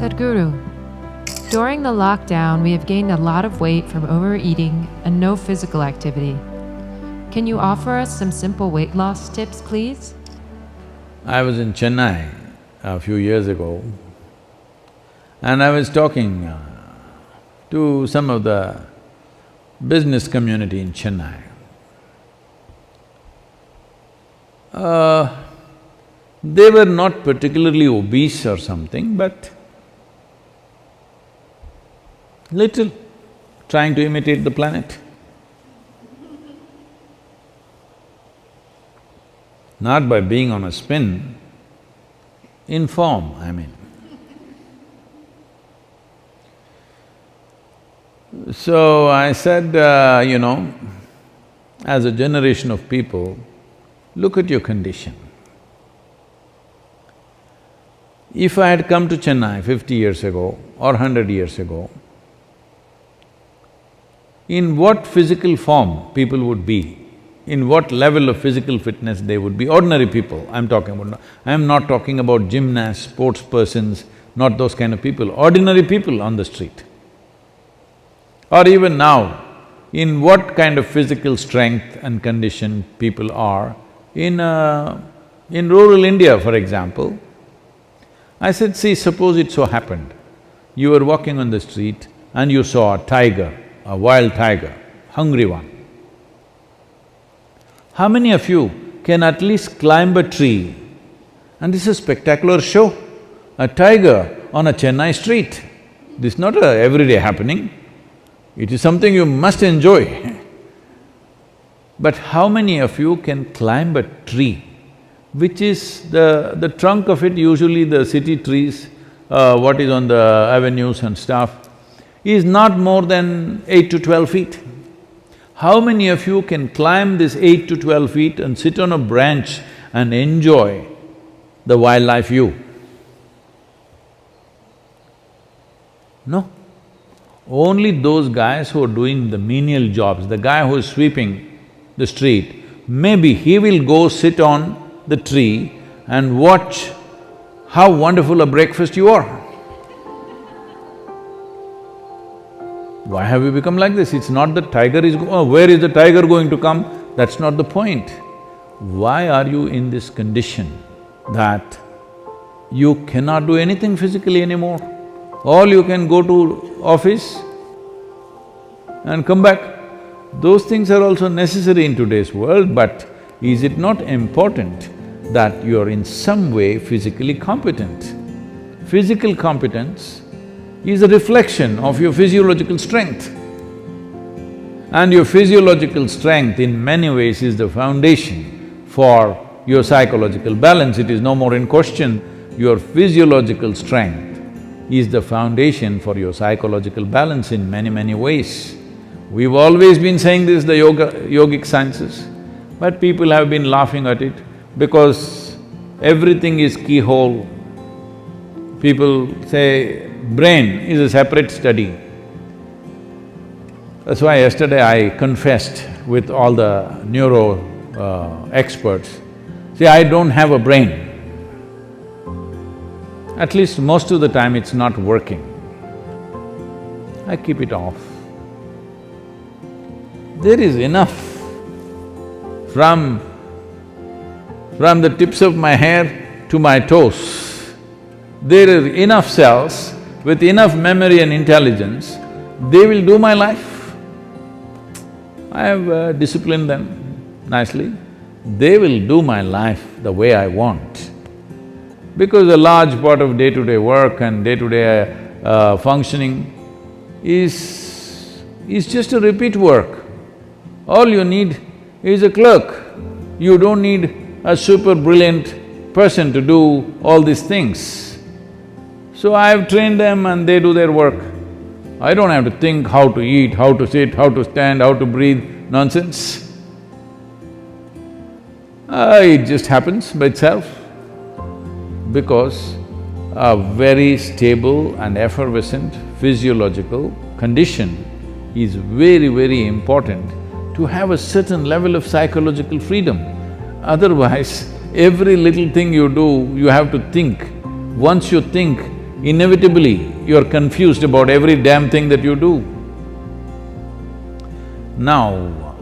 Sadhguru, during the lockdown, we have gained a lot of weight from overeating and no physical activity. Can you offer us some simple weight loss tips, please? I was in Chennai a few years ago and I was talking to some of the business community in Chennai. They were not particularly obese or something, but little trying to imitate the planet. Not by being on a spin, in form, I mean. So I said, as a generation of people, look at your condition. If I had come to Chennai 50 years ago or 100 years ago, in what physical form people would be, in what level of physical fitness they would be, ordinary people I'm talking about. I'm not talking about gymnasts, sports persons, not those kind of people, ordinary people on the street. Or even now, in what kind of physical strength and condition people are in rural India, for example. I said, see, suppose it so happened, you were walking on the street and you saw a tiger, a wild tiger, hungry one. How many of you can at least climb a tree? And this is a spectacular show, a tiger on a Chennai street. This is not a everyday happening, it is something you must enjoy. But how many of you can climb a tree, which is the trunk of it, usually the city trees, what is on the avenues and stuff, is not more than 8 to 12 feet. How many of you can climb this 8 to 12 feet and sit on a branch and enjoy the wildlife view? No. Only those guys who are doing the menial jobs, the guy who is sweeping the street, maybe he will go sit on the tree and watch how wonderful a breakfast you are. Why have we become like this? It's not the tiger is… where is the tiger going to come? That's not the point. Why are you in this condition that you cannot do anything physically anymore? All you can go to office and come back. Those things are also necessary in today's world, but is it not important that you are in some way physically competent? Physical competence is a reflection of your physiological strength. And your physiological strength in many ways is the foundation for your psychological balance. It is no more in question. Your physiological strength is the foundation for your psychological balance in many, many ways. We've always been saying this, the yogic sciences, but people have been laughing at it because everything is keyhole. People say brain is a separate study. That's why yesterday I confessed with all the neuro experts, see, I don't have a brain. At least most of the time it's not working. I keep it off. There is enough from the tips of my hair to my toes. There is enough cells with enough memory and intelligence, they will do my life. I have disciplined them nicely. They will do my life the way I want. Because a large part of day-to-day work and day-to-day functioning is just a repeat work. All you need is a clerk. You don't need a super brilliant person to do all these things. So I've trained them and they do their work. I don't have to think how to eat, how to sit, how to stand, how to breathe, nonsense. It just happens by itself because a very stable and effervescent physiological condition is very, very important to have a certain level of psychological freedom. Otherwise, every little thing you do, you have to think. Once you think, inevitably you're confused about every damn thing that you do. Now,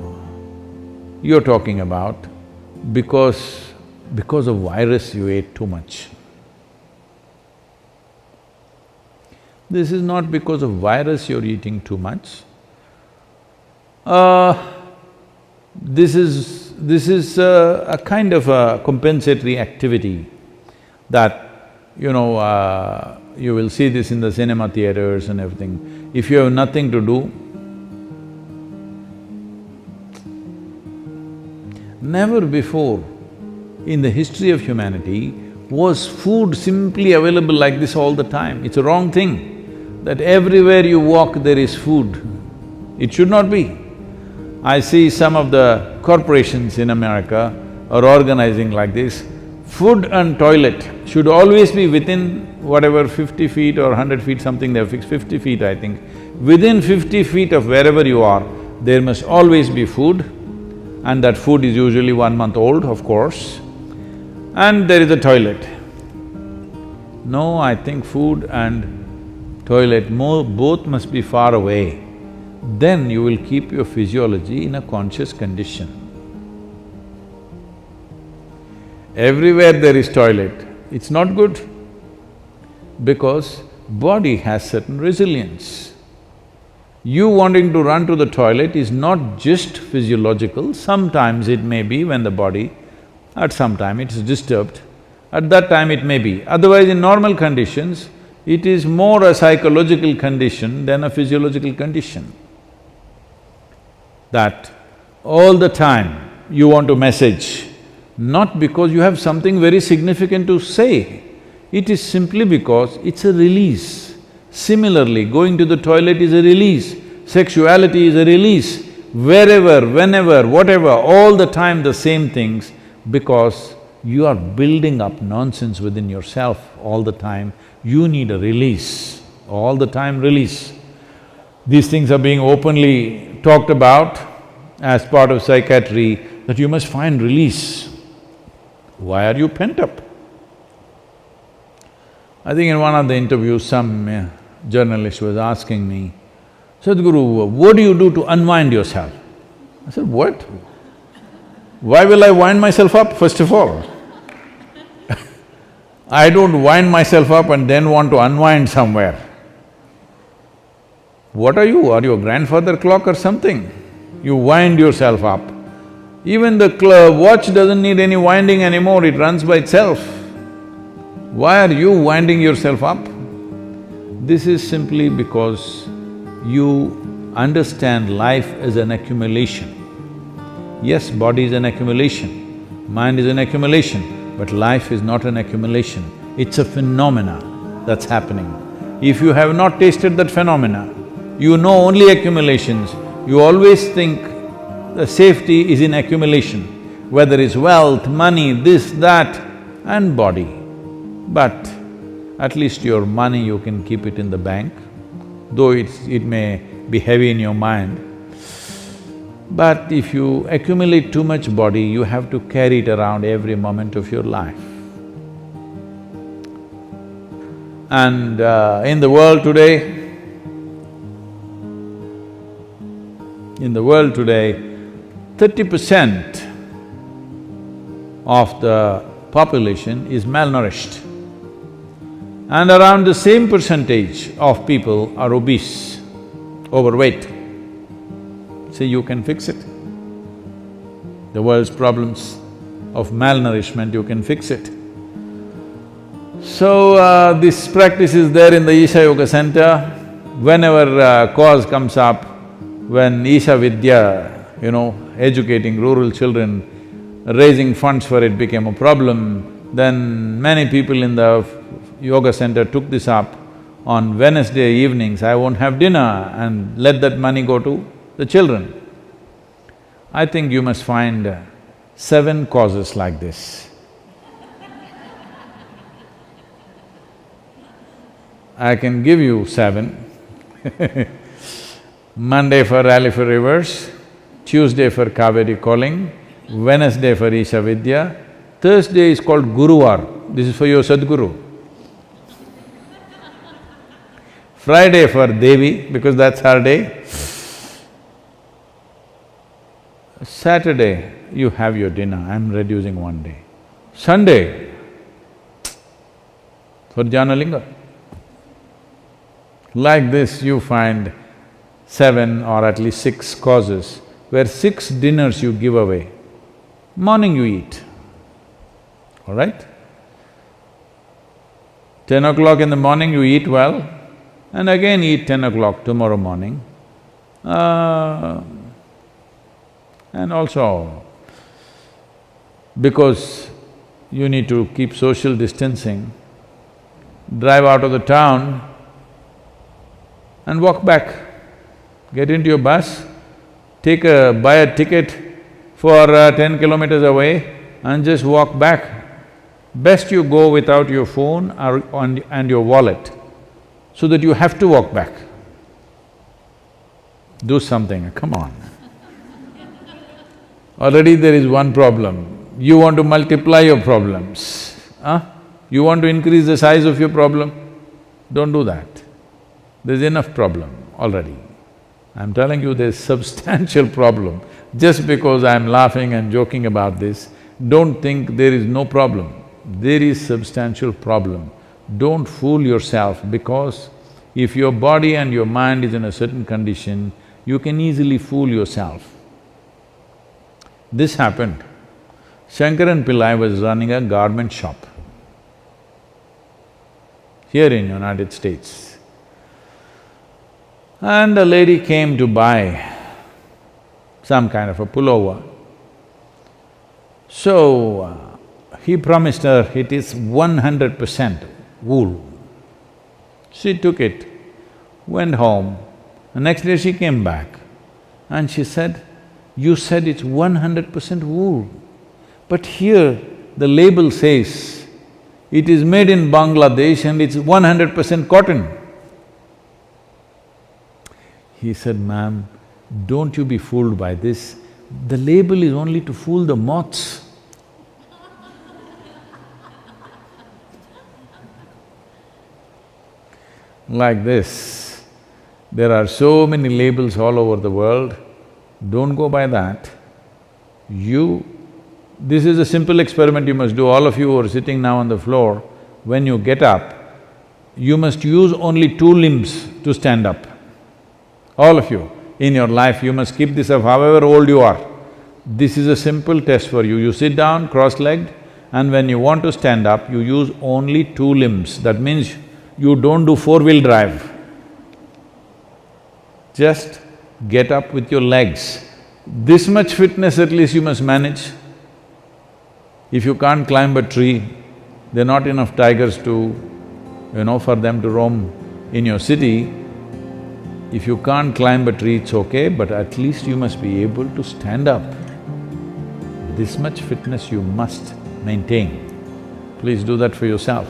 you're talking about because of virus you ate too much. This is not because of virus you're eating too much. This is a kind of a compensatory activity that, you will see this in the cinema theaters and everything. If you have nothing to do, never before in the history of humanity was food simply available like this all the time. It's a wrong thing that everywhere you walk there is food. It should not be. I see some of the corporations in America are organizing like this. Food and toilet should always be within whatever 50 feet or 100 feet, something they've fixed, 50 feet I think. Within 50 feet of wherever you are, there must always be food, and that food is usually 1 month old, of course, and there is a toilet. No, I think food and toilet both must be far away. Then you will keep your physiology in a conscious condition. Everywhere there is toilet, it's not good because body has certain resilience. You wanting to run to the toilet is not just physiological, sometimes it may be when the body, at some time it is disturbed, at that time it may be. Otherwise, in normal conditions, it is more a psychological condition than a physiological condition. That all the time you want to message, not because you have something very significant to say, it is simply because it's a release. Similarly, going to the toilet is a release, sexuality is a release, wherever, whenever, whatever, all the time the same things, because you are building up nonsense within yourself all the time, you need a release, all the time release. These things are being openly talked about as part of psychiatry, that you must find release. Why are you pent up? I think in one of the interviews, some journalist was asking me, Sadhguru, what do you do to unwind yourself? I said, what? Why will I wind myself up, first of all? I don't wind myself up and then want to unwind somewhere. What are you? Are you a grandfather clock or something? You wind yourself up. Even the watch doesn't need any winding anymore, it runs by itself. Why are you winding yourself up? This is simply because you understand life as an accumulation. Yes, body is an accumulation, mind is an accumulation, but life is not an accumulation, it's a phenomena that's happening. If you have not tasted that phenomena, you know only accumulations, you always think the safety is in accumulation, whether it's wealth, money, this, that, and body. But at least your money you can keep it in the bank, though it may be heavy in your mind. But if you accumulate too much body, you have to carry it around every moment of your life. And in the world today, 30% of the population is malnourished, and around the same percentage of people are obese, overweight. See, you can fix it. The world's problems of malnourishment, you can fix it. So, this practice is there in the Isha Yoga Center. Whenever cause comes up, when Isha Vidya, educating rural children, raising funds for it became a problem, then many people in the yoga center took this up. On Wednesday evenings, I won't have dinner and let that money go to the children. I think you must find 7 causes like this. I can give you 7. Monday for Rally for Rivers, Tuesday for Kaveri Calling, Wednesday for Isha Vidya, Thursday is called Guruvar, this is for your Sadhguru. Friday for Devi, because that's her day. Saturday, you have your dinner, I'm reducing one day. Sunday, for Janalinga. Like this, you find 7 or at least 6 causes where 6 dinners you give away. Morning you eat, all right? 10 o'clock in the morning you eat well, and again eat 10 o'clock tomorrow morning. And also, because you need to keep social distancing, drive out of the town and walk back. Get into your bus, buy a ticket for 10 kilometers away and just walk back. Best you go without your phone and your wallet, so that you have to walk back. Do something, come on. Already there is one problem. You want to multiply your problems, huh? You want to increase the size of your problem? Don't do that. There's enough problem already. I'm telling you, there's substantial problem. Just because I'm laughing and joking about this, don't think there is no problem. There is substantial problem. Don't fool yourself, because if your body and your mind is in a certain condition, you can easily fool yourself. This happened. Shankaran Pillai was running a garment shop here in United States. And a lady came to buy some kind of a pullover. So, he promised her it is 100% wool. She took it, went home. The next day she came back and she said, "You said it's 100% wool, but here the label says it is made in Bangladesh and it's 100% cotton." He said, "Ma'am, don't you be fooled by this. The label is only to fool the moths." Like this, there are so many labels all over the world, don't go by that. This is a simple experiment you must do, all of you who are sitting now on the floor. When you get up, you must use only 2 limbs to stand up. All of you, in your life you must keep this up, however old you are. This is a simple test for you. You sit down cross-legged, and when you want to stand up, you use only 2 limbs. That means you don't do 4-wheel drive. Just get up with your legs. This much fitness at least you must manage. If you can't climb a tree, there are not enough tigers to, for them to roam in your city. If you can't climb a tree, it's okay, but at least you must be able to stand up. This much fitness you must maintain. Please do that for yourself.